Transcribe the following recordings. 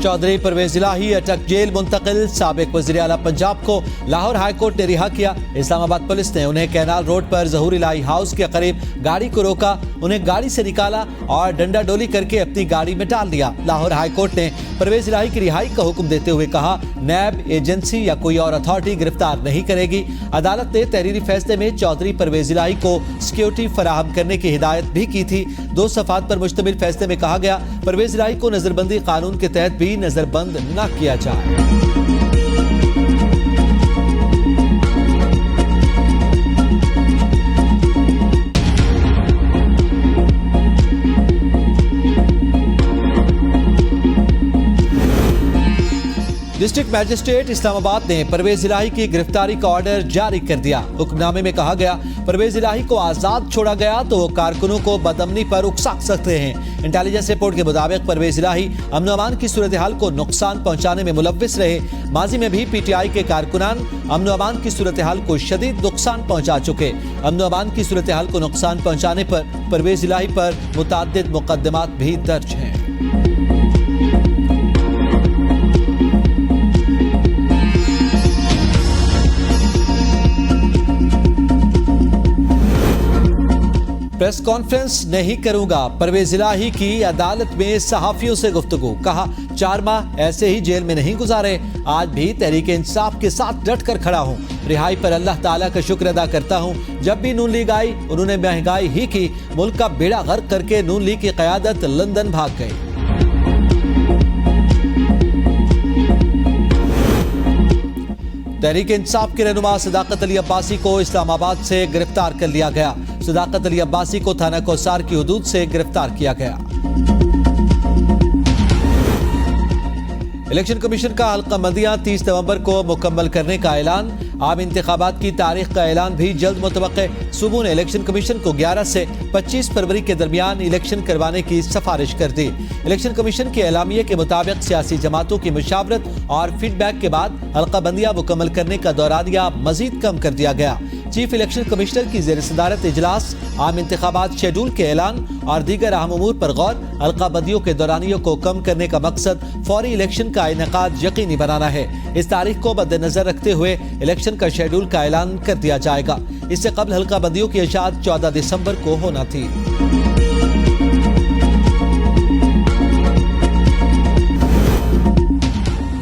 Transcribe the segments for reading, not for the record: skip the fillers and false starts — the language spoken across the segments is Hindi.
चौधरी परवेज इलाही अटक जेल मुंतकिल। साबिक वज़ीर आला पंजाब को लाहौर हाई कोर्ट ने रिहा किया। इस्लामाबाद पुलिस ने उन्हें कैनाल रोड पर ज़हूर इलाही हाउस के करीब गाड़ी को रोका, उन्हें गाड़ी से निकाला और डंडा डोली करके अपनी गाड़ी में डाल दिया। लाहौर हाई कोर्ट ने परवेज इलाही की रिहाई का हुक्म देते हुए कहा, नैब एजेंसी या कोई और अथॉरिटी गिरफ्तार नहीं करेगी। अदालत ने तहरीरी फैसले में चौधरी परवेज इलाही को सिक्योरिटी फराहम करने की हिदायत भी की थी। 2 सफ़ात पर मुश्तमिल फैसले में कहा गया, परवेज इलाही को नजरबंदी कानून के तहत भी नजरबंद न किया जाए। डिस्ट्रिक्ट मैजिस्ट्रेट इस्लामाबाद ने परवेज इलाही की गिरफ्तारी का ऑर्डर जारी कर दिया। हुक्मनामे में कहा गया, परवेज इलाही को आजाद छोड़ा गया तो वो कारकुनों को बदअमनी पर उकसा सकते हैं। इंटेलिजेंस रिपोर्ट के मुताबिक परवेज इलाही अमन अमान की सूरत हाल को नुकसान पहुंचाने में मुलव्विस रहे। माजी में भी PTI के कारकुनान अमन अमान की सूरत हाल को शदीद नुकसान पहुंचा चुके। अमन अमान की सूरत हाल को नुकसान पहुंचाने पर परवेज इलाही पर मुतअद्दिद मुकदमात भी दर्ज हैं। प्रेस कॉन्फ्रेंस नहीं करूंगा, परवेज इलाही की अदालत में सहाफियों से गुफ्तगू। कहा, 4 माह ऐसे ही जेल में नहीं गुजारे, आज भी तहरीक इंसाफ के साथ डट कर खड़ा हूं। रिहाई पर अल्लाह ताला का शुक्र अदा करता हूं। जब भी नून लीग आई उन्होंने महंगाई ही की, मुल्क का बेड़ा गर्क करके नून लीग की क़यादत लंदन भाग गई। तहरीक इंसाफ के रहनुमा सदाकत अली अब्बासी को इस्लामाबाद से गिरफ्तार कर लिया गया। सदाकत अली अब्बासी को थाना कौसार की हुदूद से गिरफ्तार किया गया। इलेक्शन कमीशन का हल्का बंदियां 30 नवंबर को मुकम्मल करने का ऐलान। आम इंतखाबात की तारीख का ऐलान भी जल्द मुतवक्के। सुबह ने इलेक्शन कमीशन को 11 से 25 फरवरी के दरमियान इलेक्शन करवाने की सिफारिश कर दी। इलेक्शन कमीशन के एलामिये के मुताबिक सियासी जमातों की मुशावरत और फीडबैक के बाद हल्का बंदियां मुकम्मल करने का दौरानिया मजीद कम कर दिया गया। चीफ इलेक्शन कमिश्नर की ज़ेर सदारत इजलास, आम इंतखाबात शेड्यूल के ऐलान और दीगर अहम उमूर पर गौर। हल्का बंदियों के दौरानियों को कम करने का मकसद फौरी इलेक्शन का इनेकाद यकीनी बनाना है। इस तारीख को मद्देनजर रखते हुए इलेक्शन का शेड्यूल का ऐलान कर दिया जाएगा। इससे कबल हल्का बंदियों की इशाअत 14 दिसंबर को होना थी।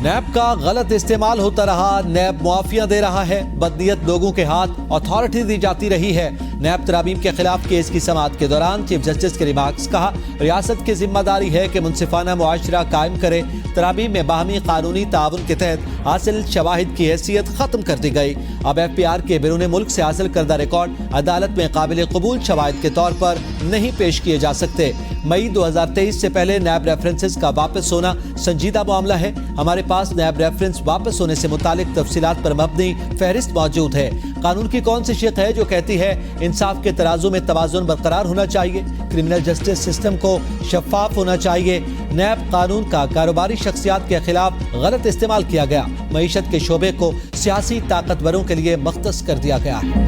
नैब का गलत इस्तेमाल होता रहा, नैब मुआफिया दे रहा है, बदनीयत लोगों के हाथ अथॉरिटी दी जाती रही है। नैब तरामीम के खिलाफ केस की समाअत के दौरान चीफ जस्टिस के रिमार्क्स। कहा, रियासत की जिम्मेदारी है कि मुनसिफाना मुआशरा कायम करे। तरामीम में बाहमी कानूनी ताउन के तहत हासिल शवाहिद की हैसियत खत्म कर दी गई। अब FPR के बैरून मुल्क से हासिल करदा रिकॉर्ड अदालत में काबिल कबूल शवाहिद के तौर पर नहीं पेश किए जा सकते। मई 2023 से पहले नैब रेफरेंसेस का वापस होना संजीदा मामला है। हमारे पास नैब रेफरेंस वापस होने से मुतालिक तफसीलात पर मबनी फहरिस्त मौजूद है। कानून की कौन सी शिक है जो कहती है इंसाफ के तराजू में तवाज़ुन बरकरार होना चाहिए, क्रिमिनल जस्टिस सिस्टम को शफाफ होना चाहिए। नैब कानून का कारोबारी शख्सियात के खिलाफ गलत इस्तेमाल किया गया। मईशत के शोबे को सियासी ताकतवरों के लिए मख्तस कर दिया गया है।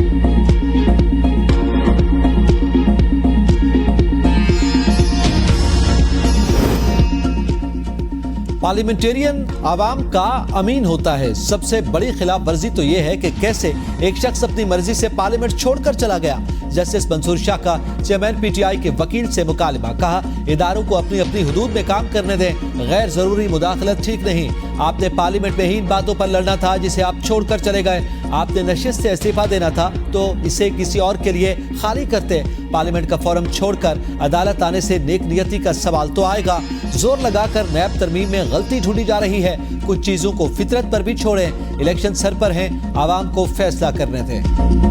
पार्लियामेंटेरियन आवाम का अमीन होता है। सबसे बड़ी खिलाफ वर्जी तो यह है कि कैसे एक शख्स अपनी मर्जी से पार्लियामेंट छोड़कर चला गया। जस्टिस मंसूर शाह का चेयरमैन PTI के वकील से मुकालमा। कहा, इदारों को अपनी अपनी हुदूद में काम करने दें, गैर जरूरी मुदाखलत ठीक नहीं। आपने पार्लियामेंट में ही इन बातों पर लड़ना था जिसे आप छोड़कर चले गए। आपने नशिस्त से इस्तीफा देना था तो इसे किसी और के लिए खाली करते। पार्लियामेंट का फोरम छोड़कर अदालत आने से नेक नियति का सवाल तो आएगा। जोर लगाकर नैब तरमीम में गलती ढूंढी जा रही है। कुछ चीजों को फितरत पर भी छोड़ें। इलेक्शन सर पर हैं, आवाम को फैसला करने दें।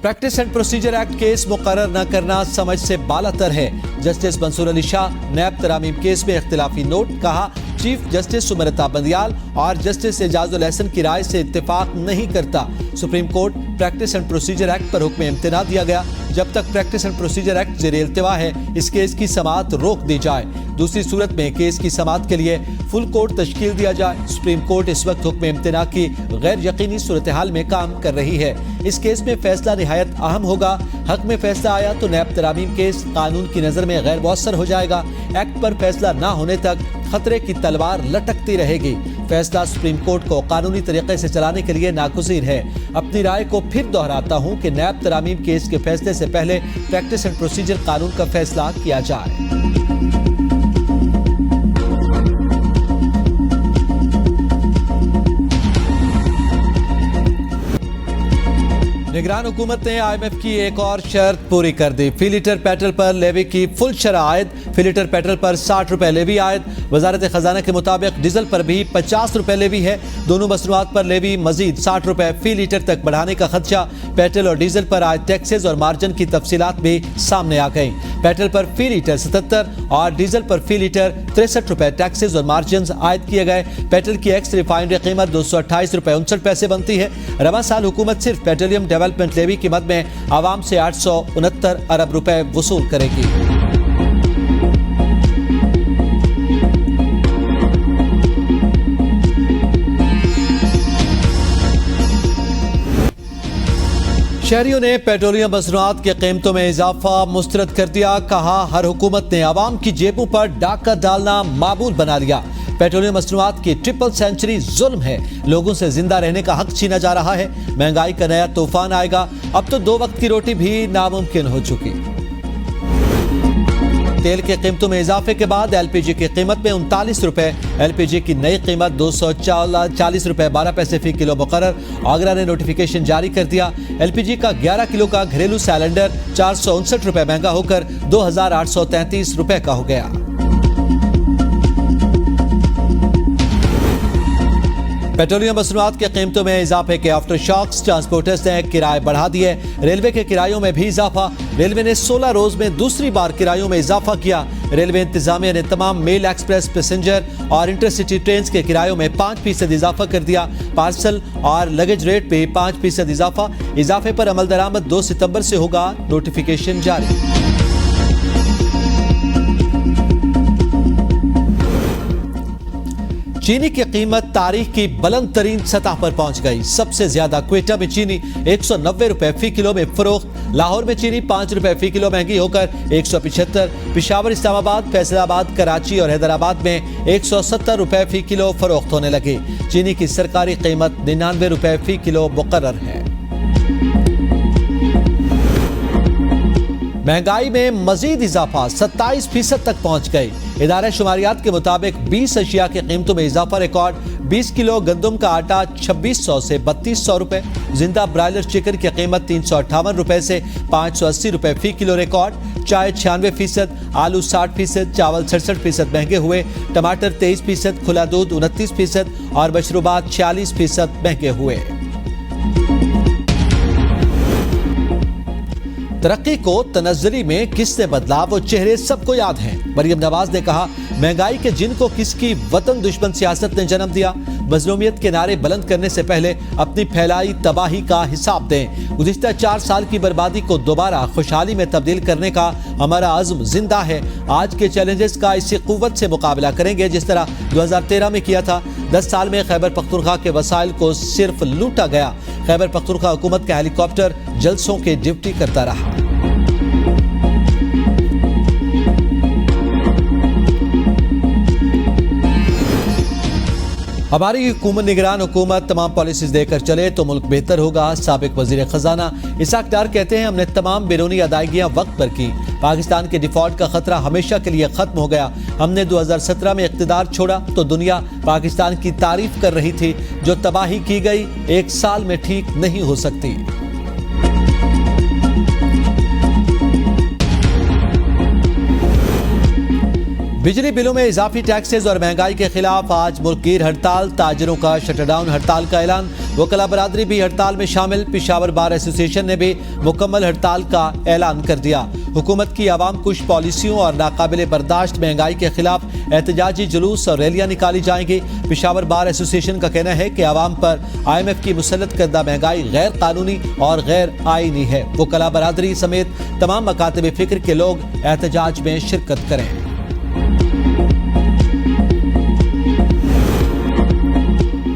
Practice and procedure act case मुकर्रर न करना समझ से बालातर है। जस्टिस मंसूर अली शाह नैब तरामीम केस में इख्तिलाफी नोट। कहा, चीफ जस्टिस सुमरता बंदियाल और जस्टिस एजाजुल एहसन की राय से इत्तेफाक नहीं करता। Supreme court practice and procedure act पर हुक्म इम्तिना दिया गया। जब तक प्रैक्टिस एंड प्रोसीजर एक्ट ज़ेरे इल्तिवा है, इस केस की समाअत रोक दी जाए। दूसरी सूरत में केस की समाअत के लिए फुल कोर्ट तश्कील दिया जाए। सुप्रीम कोर्ट इस वक्त हुक्म इम्तिना की गैर यकीनी सूरत हाल में काम कर रही है। इस केस में फैसला निहायत अहम होगा। हक में फैसला आया तो नैब तरामीम केस कानून की नज़र में गैर मौसर हो जाएगा। एक्ट पर फैसला न होने तक खतरे की तलवार लटकती रहेगी। फैसला सुप्रीम कोर्ट को कानूनी तरीके से चलाने के लिए नागुज़ीर है। अपनी राय को फिर दोहराता हूं कि नैब तरामीम केस के फैसले से पहले प्रैक्टिस एंड प्रोसीजर कानून का फैसला किया जाए। निगरान हुकूमत ने IMF की एक और शर्त पूरी कर दी। फी लीटर पेट्रोल पर लेवी की फुल शरह आयद। फी लीटर पेट्रोल पर 60 रुपए लेवी आयद। वजारत खजाना के मुताबिक डीजल पर भी 50 रुपए लेवी है। दोनों मसनूआत पर लेवी मजीद 60 रुपए फी लीटर तक बढ़ाने का खदशा। पेट्रोल और डीजल पर आयद टैक्सेस और मार्जिन की तफसीलात भी सामने आ गई। पेट्रोल पर फी लीटर 77 और डीजल पर फी लीटर 63 रुपए टैक्सेस और मार्जिन आयद किए गए। पेट्रोल की एक्स रिफाइनरी कीमत 228 रुपए 59 पैसे बनती है। रवा साल हुकूमत सिर्फ पेट्रोलियम डेवलपमेंट लेवी की मद में आवाम से 869 अरब रुपए वसूल करेगी। शहरियों ने पेट्रोलियम मसनूआत की कीमतों में इजाफा मुस्तरद कर दिया। कहा, हर हुकूमत ने आवाम की जेबों पर डाका डालना मामूल बना लिया। पेट्रोलियम मसनूआत की ट्रिपल सेंचुरी जुल्म है। लोगों से जिंदा रहने का हक छीना जा रहा है। महंगाई का नया तूफान आएगा। अब तो 2 वक्त की रोटी भी नामुमकिन हो चुकी। तेल की कीमतों में इजाफे के बाद LPG की कीमत में 39 रुपए। LPG की नई कीमत 240 रुपए 12 पैसे फी किलो मुकर्रर। आगरा ने नोटिफिकेशन जारी कर दिया। LPG का 11 किलो का घरेलू सिलेंडर 459 रुपए महंगा होकर 2833 रुपए का हो गया। पेट्रोलियम मसनूआत की कीमतों में इजाफे के आफ्टर शॉक्स। ट्रांसपोर्टर्स ने किराए बढ़ा दिए। रेलवे के किरायों में भी इजाफा। रेलवे ने 16 रोज में दूसरी बार किरायों में इजाफा किया। रेलवे इंतजामिया ने तमाम मेल एक्सप्रेस पैसेंजर और इंटरसिटी ट्रेन के किरायों में 5% इजाफा कर दिया। पार्सल और लगेज रेट पे 5% इजाफा। इजाफे पर अमल दरामद 2 सितंबर से होगा। नोटिफिकेशन जारी। चीनी की कीमत तारीख की बुलंद तरीन सतह पर पहुंच गई। सबसे ज्यादा क्वेटा में चीनी 190 रुपए फी किलो में फरोख्त। लाहौर में चीनी 5 रुपए फी किलो महंगी होकर 175। पिशावर, इस्लामाबाद, फैसलाबाद, कराची और हैदराबाद में 170 रुपए फी किलो फरोख्त होने लगी। चीनी की सरकारी कीमत 99 रुपए फी किलो मुकर्रर है। महंगाई में मजीद इजाफा 27% तक पहुंच गई। इदारे शुमारियात के मुताबिक 20 अशिया की कीमतों में इजाफा रिकॉर्ड। 20 किलो गंदम का आटा 2600 से 3200 रुपए। जिंदा ब्रायलर चिकन की कीमत 358 रुपए से 580 रुपए फी किलो रिकॉर्ड। चाय 96%, आलू 60%, चावल 66% महंगे हुए। टमाटर 23%, खुला दूध 29% और मशरूबात 46% महंगे हुए। तरक्की को तनज़्ज़ुरी में किसने बदला, वो चेहरे सबको याद हैं। मरियम नवाज ने कहा, महंगाई के जिन को किसकी वतन दुश्मन सियासत ने जन्म दिया। मजलूमियत के नारे बुलंद करने से पहले अपनी फैलाई तबाही का हिसाब दें। गुज़िश्ता 4 साल की बर्बादी को दोबारा खुशहाली में तब्दील करने का हमारा अज़्म जिंदा है। आज के चैलेंजेस का इसी क़ुव्वत से मुकाबला करेंगे जिस तरह 2013 में किया था। 10 साल में खैबर पख्तूनख्वा के वसाइल को सिर्फ लूटा गया। खैबर पख्तूनख्वा हुकूमत का हेलीकॉप्टर जलसों के ड्यूटी करता रहा। हमारी हुकूमत, निगरान हुकूमत तमाम पॉलिसीज देकर चले तो मुल्क बेहतर होगा। साबिक वजीर खजाना इसाक डार कहते हैं, हमने तमाम बैरूनी अदायगियां वक्त पर की। पाकिस्तान के डिफॉल्ट का खतरा हमेशा के लिए खत्म हो गया। हमने 2017 में इख्तिदार छोड़ा तो दुनिया पाकिस्तान की तारीफ कर रही थी। जो तबाही की गई 1 साल में ठीक नहीं हो सकती। बिजली बिलों में इजाफी टैक्सेस और महंगाई के खिलाफ आज मुल्कगीर हड़ताल। ताजिरों का शटरडाउन हड़ताल का ऐलान। वकला बरादरी भी हड़ताल में शामिल। पेशावर बार एसोसिएशन ने भी मुकम्मल हड़ताल का ऐलान कर दिया। हुकूमत की आवाम कुश पॉलिसियों और नाकाबिले बर्दाश्त महंगाई के खिलाफ एहतजाजी जुलूस और रैलियां निकाली जाएंगी। पेशावर बार एसोसिएशन का कहना है कि आवाम पर IMF की मुसल्लत करदा महंगाई गैर कानूनी और गैर आईनी है। वकला बरादरी समेत तमाम मकातब फिक्र के लोग एहतजाज में शिरकत करें।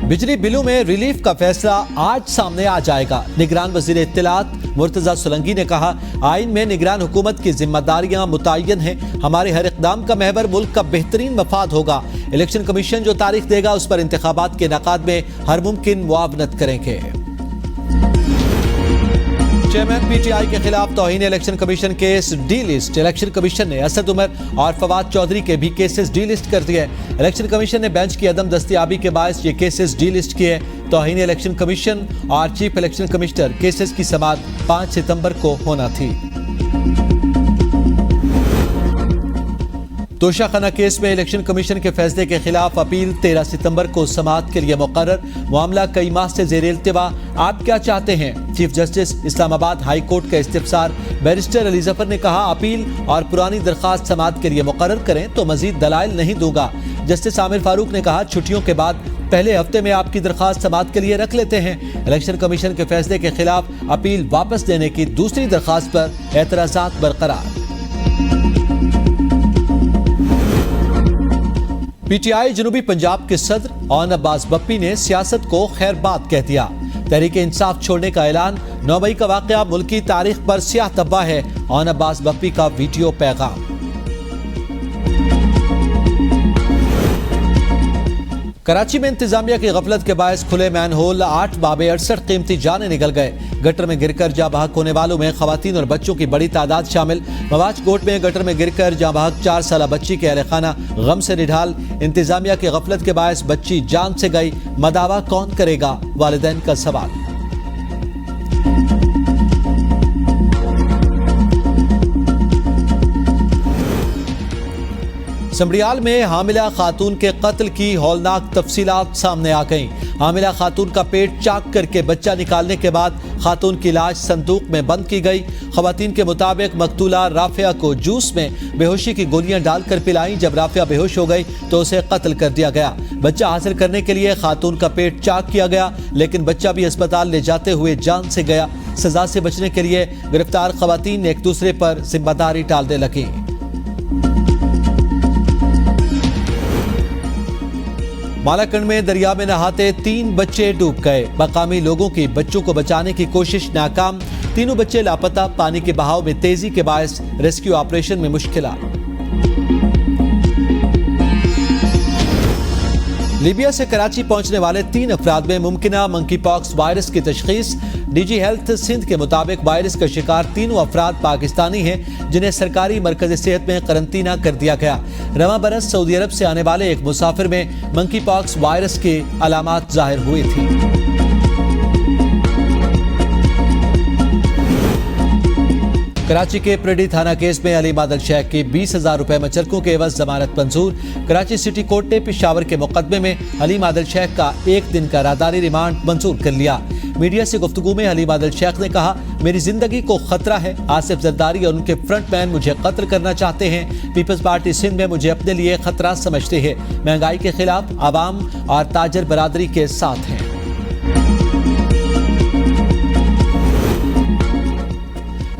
बिजली बिलों में रिलीफ का फैसला आज सामने आ जाएगा। निगरान वजीर इत्तलात मुर्तजा सोलंकी ने कहा, आइन में निगरान हुकूमत की जिम्मेदारियां मुतय्यन हैं। हमारे हर इक़दाम का महवर मुल्क का बेहतरीन मफाद होगा। इलेक्शन कमीशन जो तारीख देगा उस पर इंतखाबात के इनेकाद में हर मुमकिन मुआवनत करेंगे। चेयरमैन PTI के खिलाफ तौहीन election commission case delist. Election commission ने असद उमर और फवाद चौधरी के भी केसेस डी लिस्ट कर दिए। इलेक्शन कमीशन ने बेंच की अदम दस्तयाबी के बायस ये केसेस डी लिस्ट किए। तौहीन इलेक्शन कमीशन और चीफ इलेक्शन कमिश्नर केसेस की समाअत 5 सितंबर को होना थी। तोशाखाना केस में इलेक्शन कमीशन के फैसले के खिलाफ अपील 13 सितंबर को समाअत के लिए मुकर्रर। मामला कई माह से ज़ेर इल्तिवा। आप क्या चाहते हैं? Chief justice Islamabad high court का इस्तिफसार। बैरिस्टर अली जफर ने कहा, अपील और पुरानी दरखास्त समाअत के लिए मुकर्रर करें तो मजीद दलाइल नहीं दूंगा। जस्टिस आमिर फारूक ने कहा, छुट्टियों के बाद पहले हफ्ते में आपकी दरखास्त समाअत के लिए रख लेते हैं। इलेक्शन कमीशन के फैसले के खिलाफ अपील वापस देने की दूसरी दरखास्त पर एतराज़ात बरकरार। PTI जनूबी पंजाब के सदर ओन अब्बास बप्पी ने सियासत को खैरबाद कह दिया। तहरीक इंसाफ छोड़ने का ऐलान। 9 मई का वाकया मुल्क की तारीख पर स्याह धब्बा है। ओन अब्बास बप्पी का वीडियो पैगाम। कराची में इंतजामिया की गफलत के बायस खुले मैन होल 8 बाबे 68 कीमती जाने निकल गए। गटर में गिरकर जाँ बहक होने वालों में खवातीन और बच्चों की बड़ी तादाद शामिल। मवाज कोट में गटर में गिरकर जाँ बहक 4 साल बच्ची के अहल खाना गम से निढाल। इंतजामिया की गफलत के बायस बच्ची जान से गई। मदावा कौन करेगा? वालिदैन का सवाल। समड़ियाल में हामिला खातून के कत्ल की हौलनाक तफसीलात सामने आ गईं। हामिला खातून का पेट चाक करके बच्चा निकालने के बाद खातून की लाश संदूक में बंद की गई। खवातीन के मुताबिक मकतूला राफिया को जूस में बेहोशी की गोलियां डालकर पिलाई। जब राफिया बेहोश हो गई तो उसे कत्ल कर दिया गया। बच्चा हासिल करने के लिए खातून का पेट चाक किया गया, लेकिन बच्चा भी अस्पताल ले जाते हुए जान से गया। सजा से बचने के लिए गिरफ्तार खवातीन एक दूसरे पर जिम्मेदारी टालने लगी। मालाकंड में दरिया में नहाते 3 बच्चे डूब गए। मकामी लोगों की बच्चों को बचाने की कोशिश नाकाम। तीनों बच्चे लापता। पानी के बहाव में तेजी के बायस रेस्क्यू ऑपरेशन में मुश्किलात। लीबिया से कराची पहुंचने वाले 3 अफराद में मुमकिना मंकी पॉक्स वायरस की तशखीस। DG हेल्थ सिंध के मुताबिक वायरस का शिकार तीनों अफराद पाकिस्तानी हैं, जिन्हें सरकारी मरकज़ सेहत में करंतना कर दिया गया। रवां बरस सऊदी अरब से आने वाले एक मुसाफिर में मंकी पॉक्स वायरस की अलामात जाहिर हुई थी। कराची के प्रेडी थाना केस में अली मादल शेख की 20,000 रुपए मुचलकों के एवज जमानत मंजूर। कराची सिटी कोर्ट ने पेशावर के मुकदमे में अली मादल शेख का 1 दिन का रादारी रिमांड मंजूर कर लिया। मीडिया से गुफ्तगू में अली मादल शेख ने कहा, मेरी जिंदगी को खतरा है। आसिफ जरदारी और उनके फ्रंटमैन मुझे कत्ल करना चाहते हैं। पीपल्स पार्टी सिंध में मुझे अपने लिए खतरा समझते हैं। महंगाई के खिलाफ आवाम और ताजर बरादरी के साथ हैं।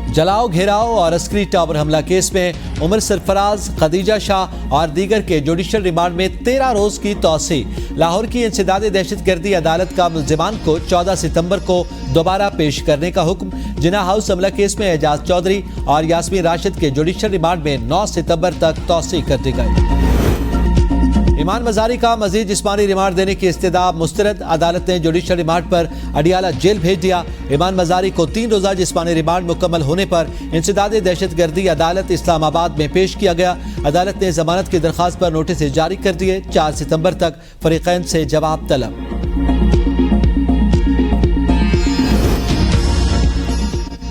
जलाओ, घेराव और अस्करी टावर हमला केस में उमर सरफराज, खदीजा शाह और दीगर के जुडिशल रिमांड में 13 रोज की तौसी। लाहौर की इंसदाद दहशतगर्दी अदालत का मुल्जिमान को 14 सितंबर को दोबारा पेश करने का हुक्म। जिना हाउस हमला केस में एजाज चौधरी और यास्मीन राशिद के जुडिशल रिमांड में 9 सितंबर तक तौसी कर दी गई। ईमान मजारी का मजीद जिस्मानी रिमांड देने की इस्तदा मुस्तरद। अदालत ने जुडिशल रिमांड पर अडियाला जेल भेज दिया। ईमान मजारी को 3 रोजा जिस्मानी रिमांड मुकम्मल होने पर इंसदाद दहशतगर्दी अदालत इस्लामाबाद में पेश किया गया। अदालत ने जमानत की दरखास्त पर नोटिस जारी कर दिए। 4 सितंबर तक फरीकैन से जवाब तलब।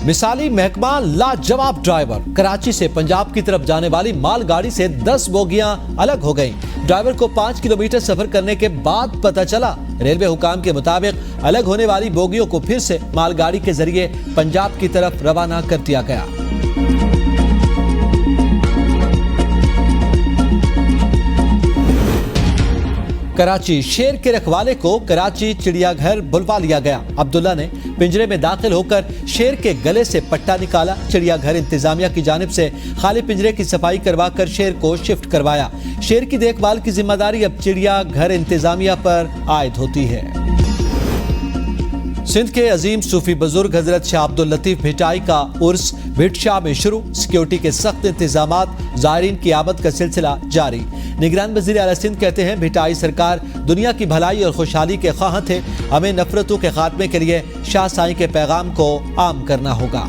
मिसाली महकमा लाजवाब ड्राइवर। कराची से पंजाब की तरफ जाने वाली मालगाड़ी से 10 बोगियां अलग हो गईं। ड्राइवर को 5 किलोमीटर सफर करने के बाद पता चला। रेलवे हुकाम के मुताबिक अलग होने वाली बोगियों को फिर से मालगाड़ी के जरिए पंजाब की तरफ रवाना कर दिया गया। कराची, शेर के रखवाले को कराची चिड़ियाघर बुलवा लिया गया। अब्दुल्ला ने पिंजरे में दाखिल होकर शेर के गले से पट्टा निकाला। चिड़ियाघर इंतजामिया की जानिब से खाली पिंजरे की सफाई करवाकर शेर को शिफ्ट करवाया। शेर की देखभाल की जिम्मेदारी अब चिड़ियाघर इंतजामिया पर आयद होती है। सिंध के अजीम सूफी बुजुर्ग हजरत शाह अब्दुल लतीफ भिटाई का उर्स भिट शाह में शुरू। सिक्योरिटी के सख्त इंतजामात, ज़ायरीन की आमद का सिलसिला जारी। निगरान वज़ीर आला सिंध कहते हैं, भिटाई सरकार दुनिया की भलाई और खुशहाली के ख्वाह थे। हमें नफरतों के खात्मे के लिए शाह साईं के पैगाम को आम करना होगा।